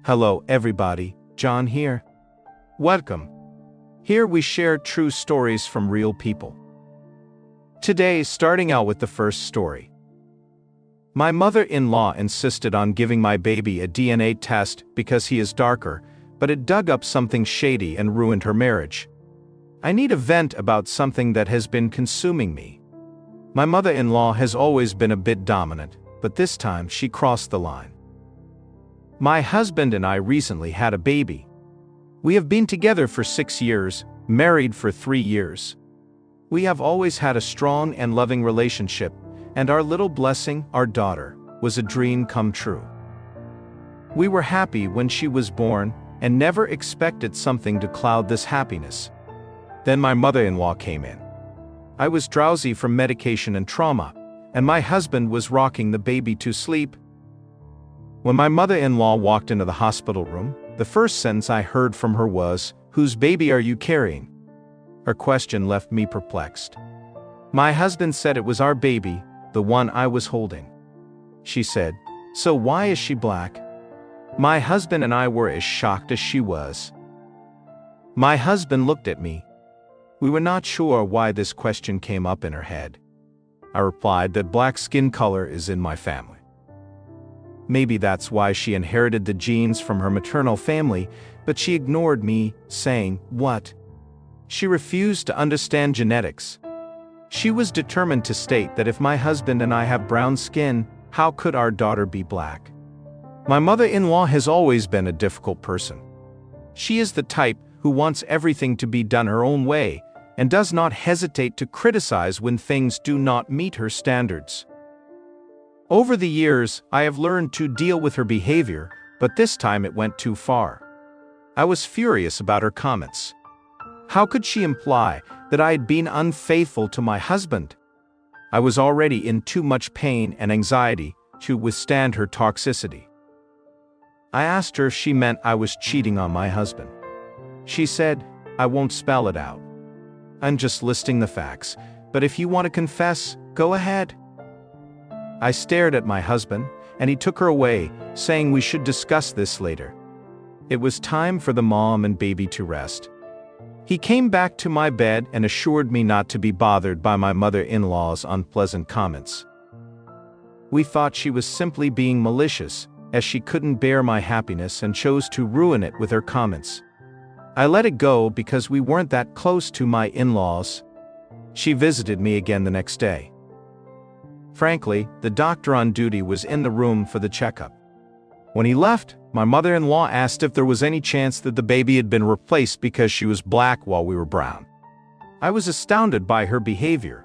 Hello everybody, John here. Welcome. Here we share true stories from real people. Today, starting out with the first story. My mother-in-law insisted on giving my baby a DNA test because he is darker, but it dug up something shady and ruined her marriage. I need a vent about something that has been consuming me. My mother-in-law has always been a bit dominant, but this time she crossed the line. My husband and I recently had a baby. We have been together for 6 years, married for 3 years. We have always had a strong and loving relationship, and our little blessing, our daughter, was a dream come true. We were happy when she was born and never expected something to cloud this happiness. Then my mother-in-law came in. I was drowsy from medication and trauma, and my husband was rocking the baby to sleep. When my mother-in-law walked into the hospital room, the first sentence I heard from her was, "Whose baby are you carrying?" Her question left me perplexed. My husband said it was our baby, the one I was holding. She said, "So why is she black?" My husband and I were as shocked as she was. My husband looked at me. We were not sure why this question came up in her head. I replied that black skin color is in my family. Maybe that's why she inherited the genes from her maternal family, but she ignored me, saying, "What?" She refused to understand genetics. She was determined to state that if my husband and I have brown skin, how could our daughter be black? My mother-in-law has always been a difficult person. She is the type who wants everything to be done her own way, and does not hesitate to criticize when things do not meet her standards. Over the years, I have learned to deal with her behavior, but this time it went too far. I was furious about her comments. How could she imply that I had been unfaithful to my husband? I was already in too much pain and anxiety to withstand her toxicity. I asked her if she meant I was cheating on my husband. She said, "I won't spell it out. I'm just listing the facts, but if you want to confess, go ahead." I stared at my husband, and he took her away, saying we should discuss this later. It was time for the mom and baby to rest. He came back to my bed and assured me not to be bothered by my mother-in-law's unpleasant comments. We thought she was simply being malicious, as she couldn't bear my happiness and chose to ruin it with her comments. I let it go because we weren't that close to my in-laws. She visited me again the next day. Frankly, the doctor on duty was in the room for the checkup. When he left, my mother-in-law asked if there was any chance that the baby had been replaced because she was black while we were brown. I was astounded by her behavior.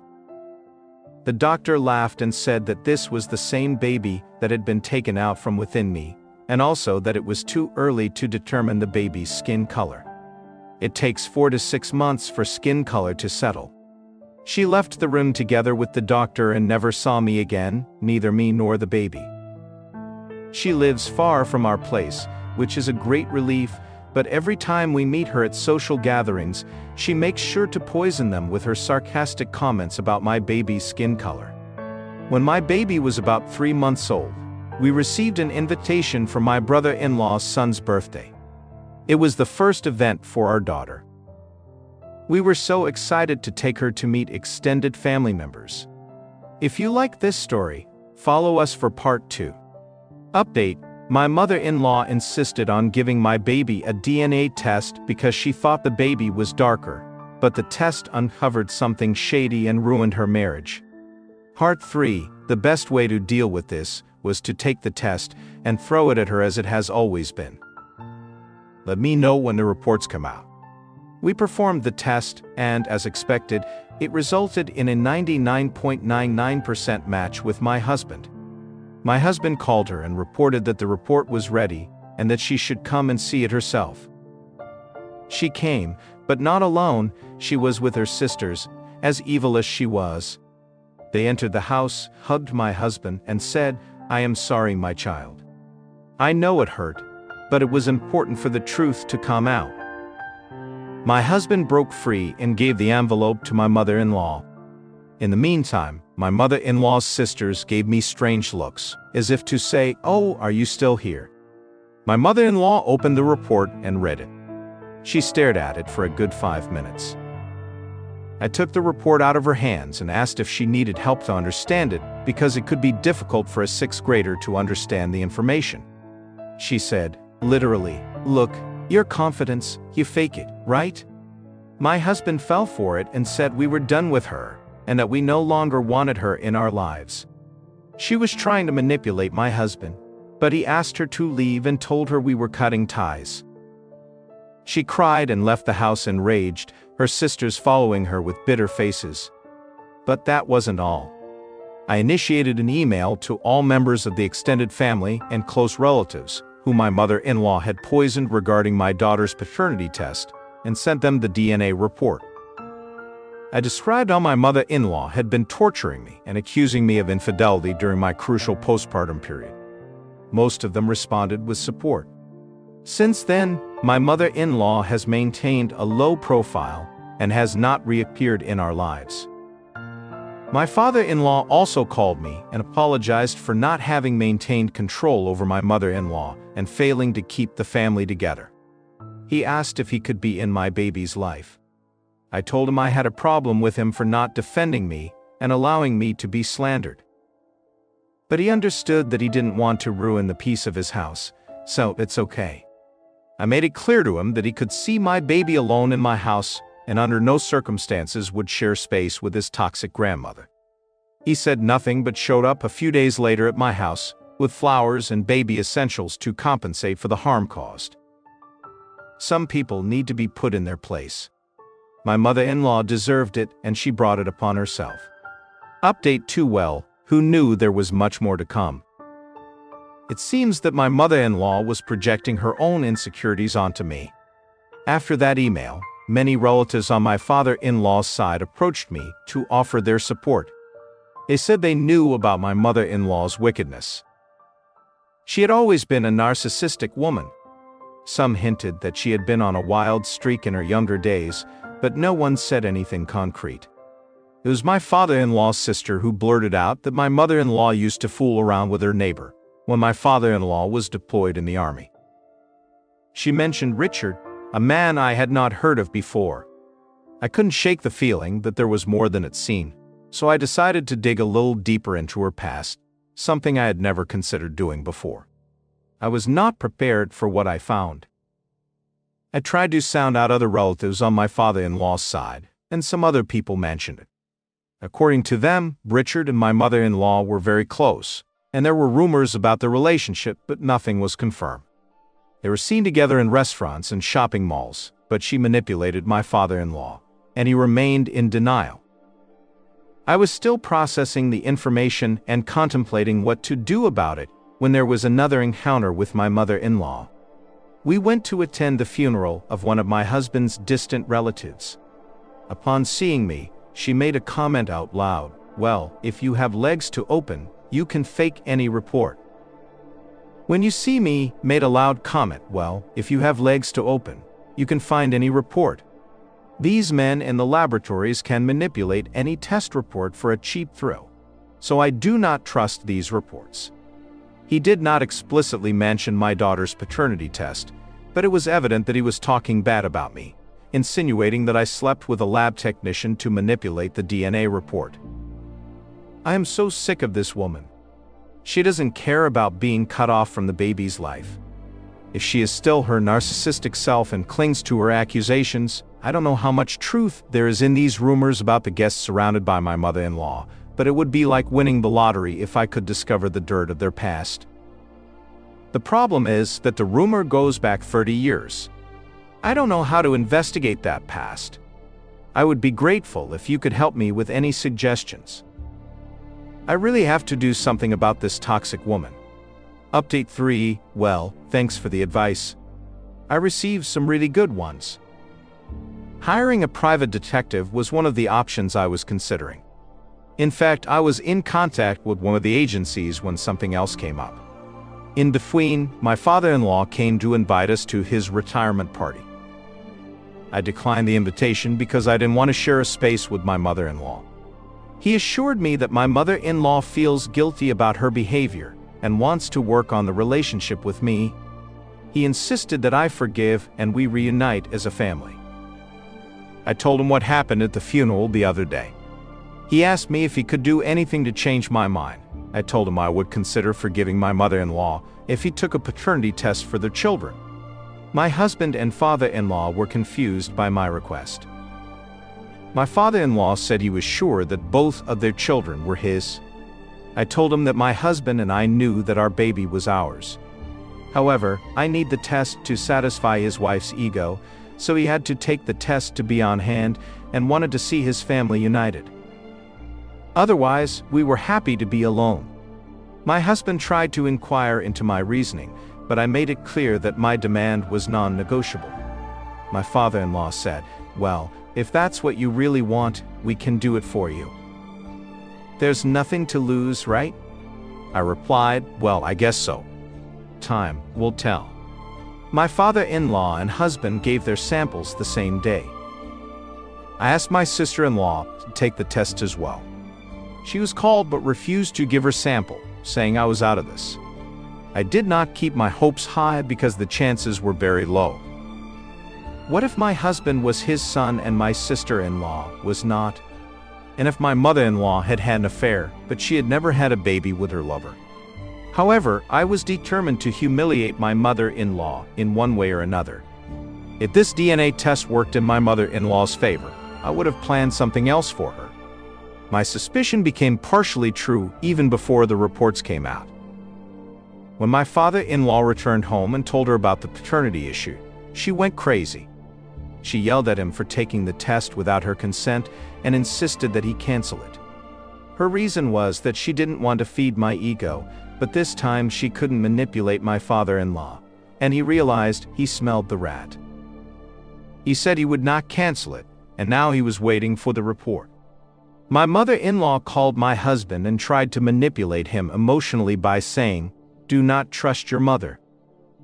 The doctor laughed and said that this was the same baby that had been taken out from within me, and also that it was too early to determine the baby's skin color. It takes 4 to 6 months for skin color to settle. She left the room together with the doctor and never saw me again, neither me nor the baby. She lives far from our place, which is a great relief, but every time we meet her at social gatherings, she makes sure to poison them with her sarcastic comments about my baby's skin color. When my baby was about 3 months old, we received an invitation for my brother-in-law's son's birthday. It was the first event for our daughter. We were so excited to take her to meet extended family members. If you like this story, follow us for part 2. Update: my mother-in-law insisted on giving my baby a DNA test because she thought the baby was darker, but the test uncovered something shady and ruined her marriage. Part 3: the best way to deal with this was to take the test and throw it at her as it has always been. Let me know when the reports come out. We performed the test, and, as expected, it resulted in a 99.99% match with my husband. My husband called her and reported that the report was ready, and that she should come and see it herself. She came, but not alone, she was with her sisters, as evil as she was. They entered the house, hugged my husband, and said, "I am sorry, my child. I know it hurt, but it was important for the truth to come out." My husband broke free and gave the envelope to my mother-in-law. In the meantime, my mother-in-law's sisters gave me strange looks, as if to say, "Oh, are you still here?" My mother-in-law opened the report and read it. She stared at it for a good 5 minutes. I took the report out of her hands and asked if she needed help to understand it, because it could be difficult for a 6th grader to understand the information. She said, literally, "Look, your confidence, you fake it, right? My husband fell for it and said we were done with her, and that we no longer wanted her in our lives. She was trying to manipulate my husband, but he asked her to leave and told her we were cutting ties." She cried and left the house enraged, her sisters following her with bitter faces. But that wasn't all. I initiated an email to all members of the extended family and close relatives who my mother-in-law had poisoned regarding my daughter's paternity test, and sent them the DNA report. I described how my mother-in-law had been torturing me and accusing me of infidelity during my crucial postpartum period. Most of them responded with support. Since then, my mother-in-law has maintained a low profile and has not reappeared in our lives. My father-in-law also called me and apologized for not having maintained control over my mother-in-law and failing to keep the family together. He asked if he could be in my baby's life. I told him I had a problem with him for not defending me and allowing me to be slandered. But he understood that he didn't want to ruin the peace of his house, so it's okay. I made it clear to him that he could see my baby alone in my house and under no circumstances would share space with his toxic grandmother. He said nothing but showed up a few days later at my house with flowers and baby essentials to compensate for the harm caused. Some people need to be put in their place. My mother-in-law deserved it, and she brought it upon herself. Update 2. Well, who knew there was much more to come? It seems that my mother-in-law was projecting her own insecurities onto me. After that email, many relatives on my father-in-law's side approached me to offer their support. They said they knew about my mother-in-law's wickedness. She had always been a narcissistic woman. Some hinted that she had been on a wild streak in her younger days, but no one said anything concrete. It was my father-in-law's sister who blurted out that my mother-in-law used to fool around with her neighbor when my father-in-law was deployed in the army. She mentioned Richard, a man I had not heard of before. I couldn't shake the feeling that there was more than it seemed, so I decided to dig a little deeper into her past, something I had never considered doing before. I was not prepared for what I found. I tried to sound out other relatives on my father-in-law's side, and some other people mentioned it. According to them, Richard and my mother-in-law were very close, and there were rumors about their relationship, but nothing was confirmed. They were seen together in restaurants and shopping malls, but she manipulated my father-in-law, and he remained in denial. I was still processing the information and contemplating what to do about it when there was another encounter with my mother-in-law. We went to attend the funeral of one of my husband's distant relatives. Upon seeing me, she made a comment out loud, "Well, if you have legs to open, you can fake any report." When you see me, made a loud comment, "Well, if you have legs to open, you can find any report." These men in the laboratories can manipulate any test report for a cheap thrill, so I do not trust these reports. He did not explicitly mention my daughter's paternity test, but it was evident that he was talking bad about me, insinuating that I slept with a lab technician to manipulate the DNA report. I am so sick of this woman. She doesn't care about being cut off from the baby's life. If she is still her narcissistic self and clings to her accusations, I don't know how much truth there is in these rumors about the guests surrounded by my mother-in-law, but it would be like winning the lottery if I could discover the dirt of their past. The problem is that the rumor goes back 30 years. I don't know how to investigate that past. I would be grateful if you could help me with any suggestions. I really have to do something about this toxic woman. Update 3. Well, thanks for the advice. I received some really good ones. Hiring a private detective was one of the options I was considering. In fact, I was in contact with one of the agencies when something else came up. In between, my father-in-law came to invite us to his retirement party. I declined the invitation because I didn't want to share a space with my mother-in-law. He assured me that my mother-in-law feels guilty about her behavior and wants to work on the relationship with me. He insisted that I forgive and we reunite as a family. I told him what happened at the funeral the other day. He asked me if he could do anything to change my mind. I told him I would consider forgiving my mother-in-law if he took a paternity test for their children. My husband and father-in-law were confused by my request. My father-in-law said he was sure that both of their children were his. I told him that my husband and I knew that our baby was ours. However, I need the test to satisfy his wife's ego, so he had to take the test to be on hand and wanted to see his family united. Otherwise, we were happy to be alone. My husband tried to inquire into my reasoning, but I made it clear that my demand was non-negotiable. My father-in-law said, "Well, if that's what you really want, we can do it for you. There's nothing to lose, right?" I replied, "Well, I guess so. Time will tell." My father-in-law and husband gave their samples the same day. I asked my sister-in-law to take the test as well. She was called but refused to give her sample, saying I was out of this. I did not keep my hopes high because the chances were very low. What if my husband was his son and my sister-in-law was not? And if my mother-in-law had had an affair, but she had never had a baby with her lover? However, I was determined to humiliate my mother-in-law in one way or another. If this DNA test worked in my mother-in-law's favor, I would have planned something else for her. My suspicion became partially true even before the reports came out. When my father-in-law returned home and told her about the paternity issue, she went crazy. She yelled at him for taking the test without her consent and insisted that he cancel it. Her reason was that she didn't want to feed my ego, but this time she couldn't manipulate my father-in-law, and he realized he smelled the rat. He said he would not cancel it, and now he was waiting for the report. My mother-in-law called my husband and tried to manipulate him emotionally by saying, "Do not trust your mother."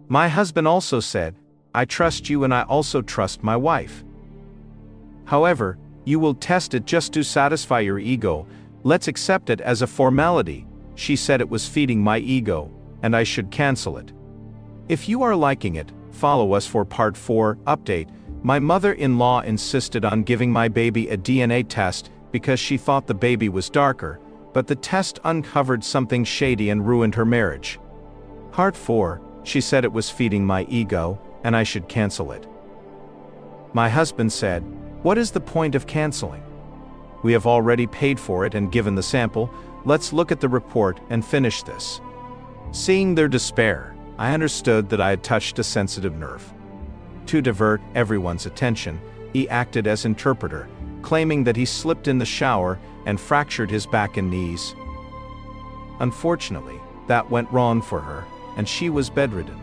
My husband also said, "I trust you and I also trust my wife. However, you will test it just to satisfy your ego. Let's accept it as a formality." She said it was feeding my ego, and I should cancel it. If you are liking it, follow us for Part 4 update. My mother-in-law insisted on giving my baby a DNA test because she thought the baby was darker, but the test uncovered something shady and ruined her marriage. Part 4, she said it was feeding my ego, and I should cancel it. My husband said, "What is the point of canceling? We have already paid for it and given the sample. Let's look at the report and finish this." Seeing their despair, I understood that I had touched a sensitive nerve. To divert everyone's attention, he acted as interpreter, claiming that he slipped in the shower and fractured his back and knees. Unfortunately, that went wrong for her, and she was bedridden.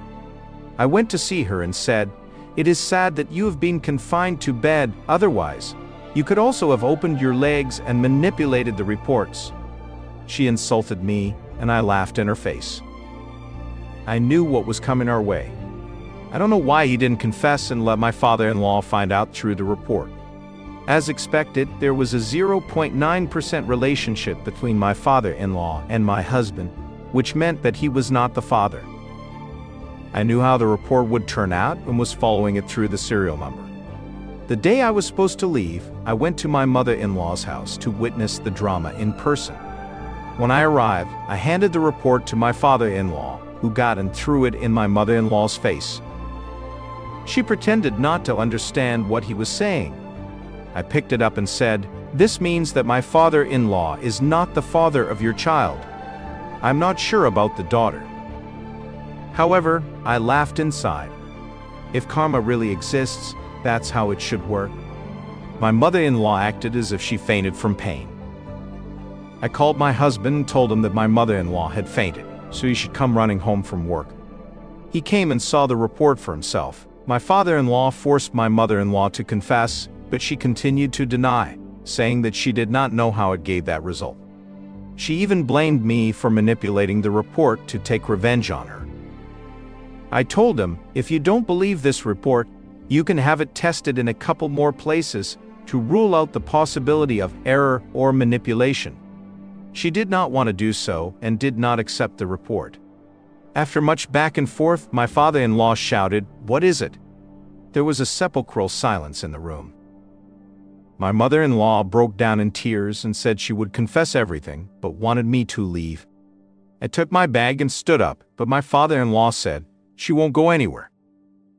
I went to see her and said, "It is sad that you have been confined to bed, otherwise, you could also have opened your legs and manipulated the reports." She insulted me, and I laughed in her face. I knew what was coming our way. I don't know why he didn't confess and let my father-in-law find out through the report. As expected, there was a 0.9% relationship between my father-in-law and my husband, which meant that he was not the father. I knew how the report would turn out and was following it through the serial number. The day I was supposed to leave, I went to my mother-in-law's house to witness the drama in person. When I arrived, I handed the report to my father-in-law, who got and threw it in my mother-in-law's face. She pretended not to understand what he was saying. I picked it up and said, "This means that my father-in-law is not the father of your child. I'm not sure about the daughter." However, I laughed inside. If karma really exists, that's how it should work. My mother-in-law acted as if she fainted from pain. I called my husband and told him that my mother-in-law had fainted, so he should come running home from work. He came and saw the report for himself. My father-in-law forced my mother-in-law to confess, but she continued to deny, saying that she did not know how it gave that result. She even blamed me for manipulating the report to take revenge on her. I told him, "If you don't believe this report, you can have it tested in a couple more places to rule out the possibility of error or manipulation." She did not want to do so and did not accept the report. After much back and forth, my father-in-law shouted, "What is it?" There was a sepulchral silence in the room. My mother-in-law broke down in tears and said she would confess everything, but wanted me to leave. I took my bag and stood up, but my father-in-law said, "She won't go anywhere.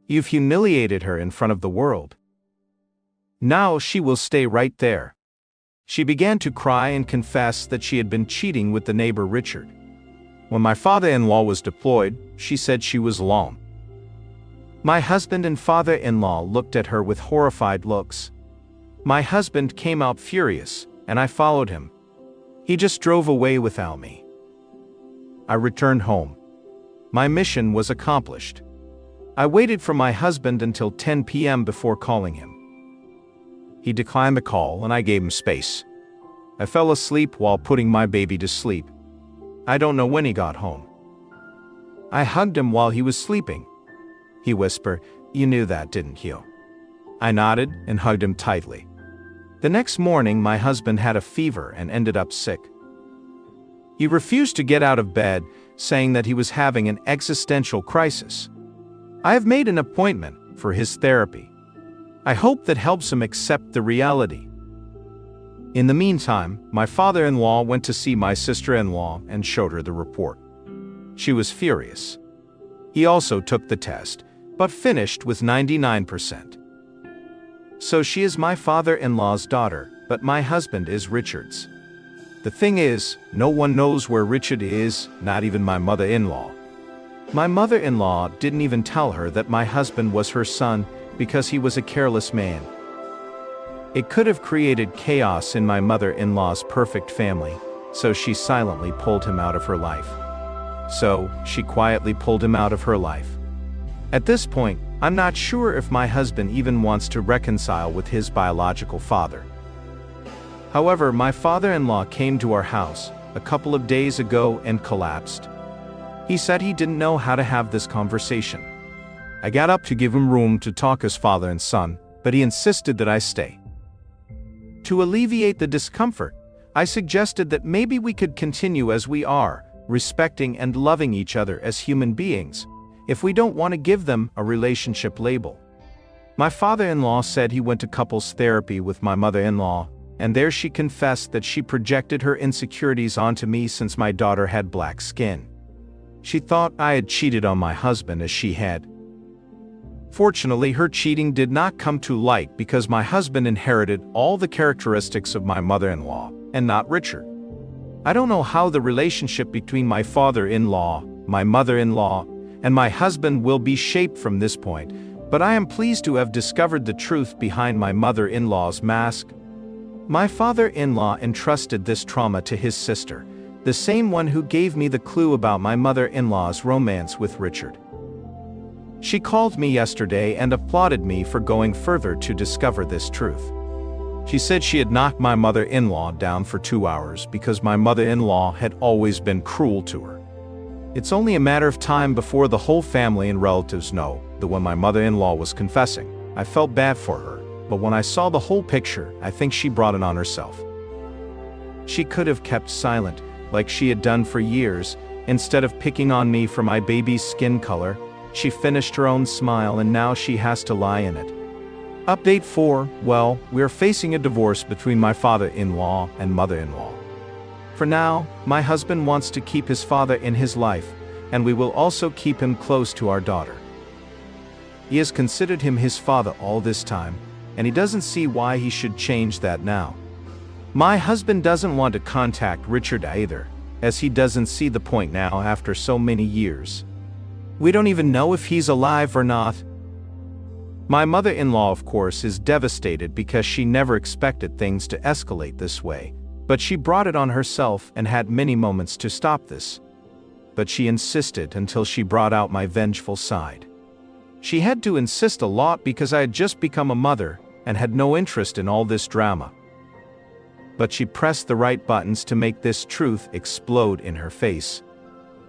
You've humiliated her in front of the world. Now she will stay right there." She began to cry and confess that she had been cheating with the neighbor Richard. When my father-in-law was deployed, she said she was alone. My husband and father-in-law looked at her with horrified looks. My husband came out furious, and I followed him. He just drove away without me. I returned home. My mission was accomplished. I waited for my husband until 10 p.m. before calling him. He declined the call and I gave him space. I fell asleep while putting my baby to sleep. I don't know when he got home. I hugged him while he was sleeping. He whispered, "You knew that, didn't you?" I nodded and hugged him tightly. The next morning, my husband had a fever and ended up sick. He refused to get out of bed, saying that he was having an existential crisis. I have made an appointment for his therapy. I hope that helps him accept the reality. In the meantime, my father-in-law went to see my sister-in-law and showed her the report. She was furious. He also took the test, but finished with 99%. So she is my father-in-law's daughter, but my husband is Richard's. The thing is, no one knows where Richard is, not even my mother-in-law. My mother-in-law didn't even tell her that my husband was her son because he was a careless man. It could have created chaos in my mother-in-law's perfect family, so she silently pulled him out of her life. So, she quietly pulled him out of her life. At this point, I'm not sure if my husband even wants to reconcile with his biological father. However, my father-in-law came to our house a couple of days ago and collapsed. He said he didn't know how to have this conversation. I got up to give him room to talk as father and son, but he insisted that I stay. To alleviate the discomfort, I suggested that maybe we could continue as we are, respecting and loving each other as human beings, if we don't want to give them a relationship label. My father-in-law said he went to couples therapy with my mother-in-law, and there she confessed that she projected her insecurities onto me since my daughter had black skin. She thought I had cheated on my husband as she had. Fortunately, her cheating did not come to light because my husband inherited all the characteristics of my mother-in-law, and not Richard. I don't know how the relationship between my father-in-law, my mother-in-law, and my husband will be shaped from this point, but I am pleased to have discovered the truth behind my mother-in-law's mask. My father-in-law entrusted this trauma to his sister, the same one who gave me the clue about my mother-in-law's romance with Richard. She called me yesterday and applauded me for going further to discover this truth. She said she had knocked my mother-in-law down for 2 hours because my mother-in-law had always been cruel to her. It's only a matter of time before the whole family and relatives know that when my mother-in-law was confessing, I felt bad for her, but when I saw the whole picture, I think she brought it on herself. She could have kept silent, like she had done for years. Instead of picking on me for my baby's skin color, she finished her own smile and now she has to lie in it. Update 4, well, we are facing a divorce between my father-in-law and mother-in-law. For now, my husband wants to keep his father in his life, and we will also keep him close to our daughter. He has considered him his father all this time, and he doesn't see why he should change that now. My husband doesn't want to contact Richard either, as he doesn't see the point now after so many years. We don't even know if he's alive or not. My mother-in-law, of course, is devastated because she never expected things to escalate this way, but she brought it on herself and had many moments to stop this. But she insisted until she brought out my vengeful side. She had to insist a lot because I had just become a mother and had no interest in all this drama. But she pressed the right buttons to make this truth explode in her face.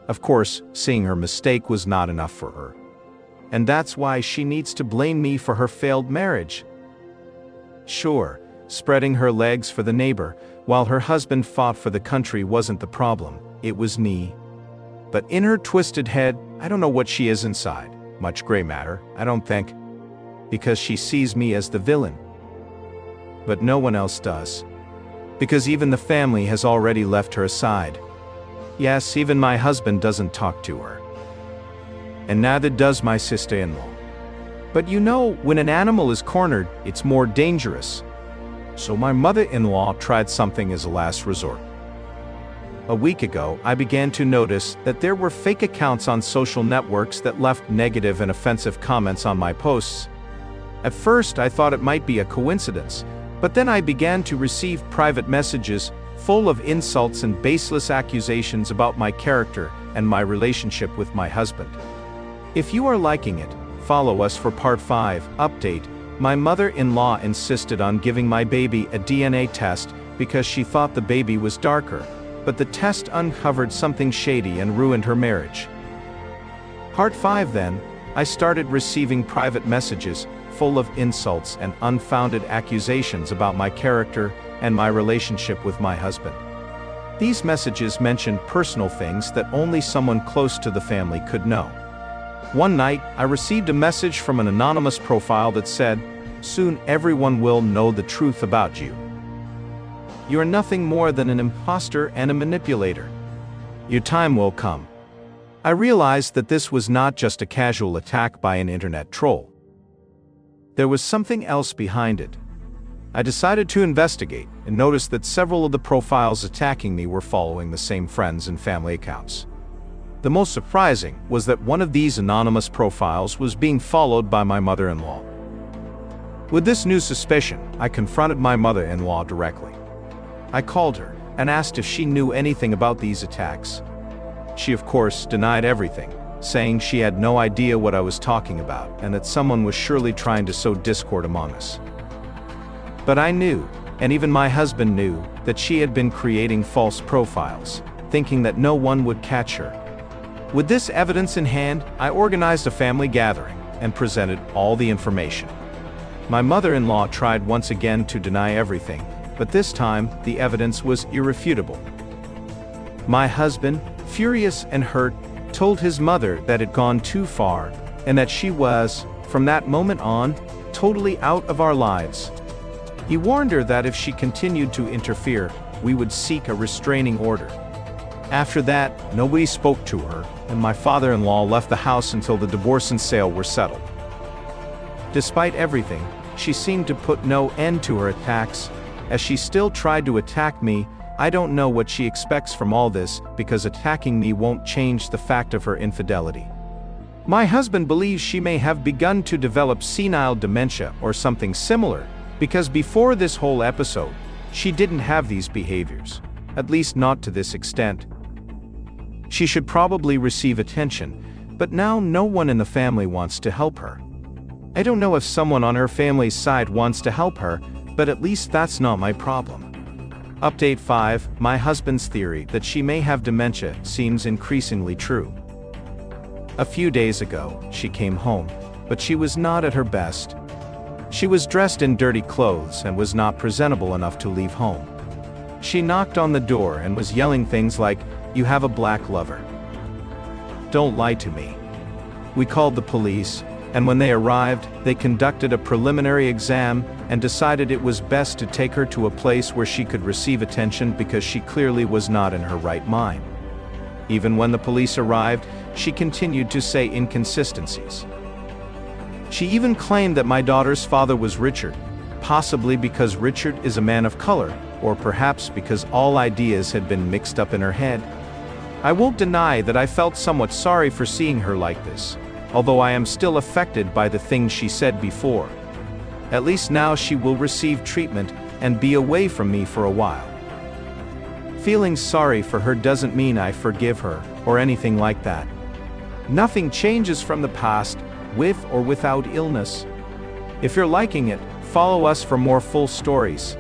Of course, seeing her mistake was not enough for her. And that's why she needs to blame me for her failed marriage. Sure, spreading her legs for the neighbor, while her husband fought for the country wasn't the problem, it was me. But in her twisted head, I don't know what she is inside. Much gray matter, I don't think. Because she sees me as the villain. But no one else does. Because even the family has already left her aside. Yes, even my husband doesn't talk to her. And neither does my sister-in-law. But you know, when an animal is cornered, it's more dangerous. So my mother-in-law tried something as a last resort. A week ago, I began to notice that there were fake accounts on social networks that left negative and offensive comments on my posts. At first, I thought it might be a coincidence, but then I began to receive private messages full of insults and baseless accusations about my character and my relationship with my husband. If you are liking it, follow us for Part 5. Update: my mother-in-law insisted on giving my baby a DNA test because she thought the baby was darker, but the test uncovered something shady and ruined her marriage. Part 5 then, I started receiving private messages full of insults and unfounded accusations about my character and my relationship with my husband. These messages mentioned personal things that only someone close to the family could know. One night, I received a message from an anonymous profile that said, "Soon everyone will know the truth about you. You are nothing more than an imposter and a manipulator. Your time will come." I realized that this was not just a casual attack by an internet troll. There was something else behind it. I decided to investigate and noticed that several of the profiles attacking me were following the same friends and family accounts. The most surprising was that one of these anonymous profiles was being followed by my mother-in-law. With this new suspicion, I confronted my mother-in-law directly. I called her and asked if she knew anything about these attacks. She, of course, denied everything, saying she had no idea what I was talking about and that someone was surely trying to sow discord among us. But I knew, and even my husband knew, that she had been creating false profiles, thinking that no one would catch her. With this evidence in hand, I organized a family gathering and presented all the information. My mother-in-law tried once again to deny everything, but this time the evidence was irrefutable. My husband, furious and hurt, told his mother that it had gone too far and that she was, from that moment on, totally out of our lives. He warned her that if she continued to interfere, we would seek a restraining order. After that, nobody spoke to her, and my father-in-law left the house until the divorce and sale were settled. Despite everything, she seemed to put no end to her attacks. As she still tried to attack me, I don't know what she expects from all this, because attacking me won't change the fact of her infidelity. My husband believes she may have begun to develop senile dementia or something similar, because before this whole episode, she didn't have these behaviors, at least not to this extent. She should probably receive attention, but now no one in the family wants to help her. I don't know if someone on her family's side wants to help her, but at least that's not my problem. Update 5: my husband's theory that she may have dementia seems increasingly true. A few days ago, she came home, but she was not at her best. She was dressed in dirty clothes and was not presentable enough to leave home. She knocked on the door and was yelling things like, "You have a black lover. Don't lie to me." We called the police, and when they arrived, they conducted a preliminary exam and decided it was best to take her to a place where she could receive attention because she clearly was not in her right mind. Even when the police arrived, she continued to say inconsistencies. She even claimed that my daughter's father was Richard, possibly because Richard is a man of color, or perhaps because all ideas had been mixed up in her head. I won't deny that I felt somewhat sorry for seeing her like this, although I am still affected by the things she said before. At least now she will receive treatment and be away from me for a while. Feeling sorry for her doesn't mean I forgive her, or anything like that. Nothing changes from the past, with or without illness. If you're liking it, follow us for more full stories.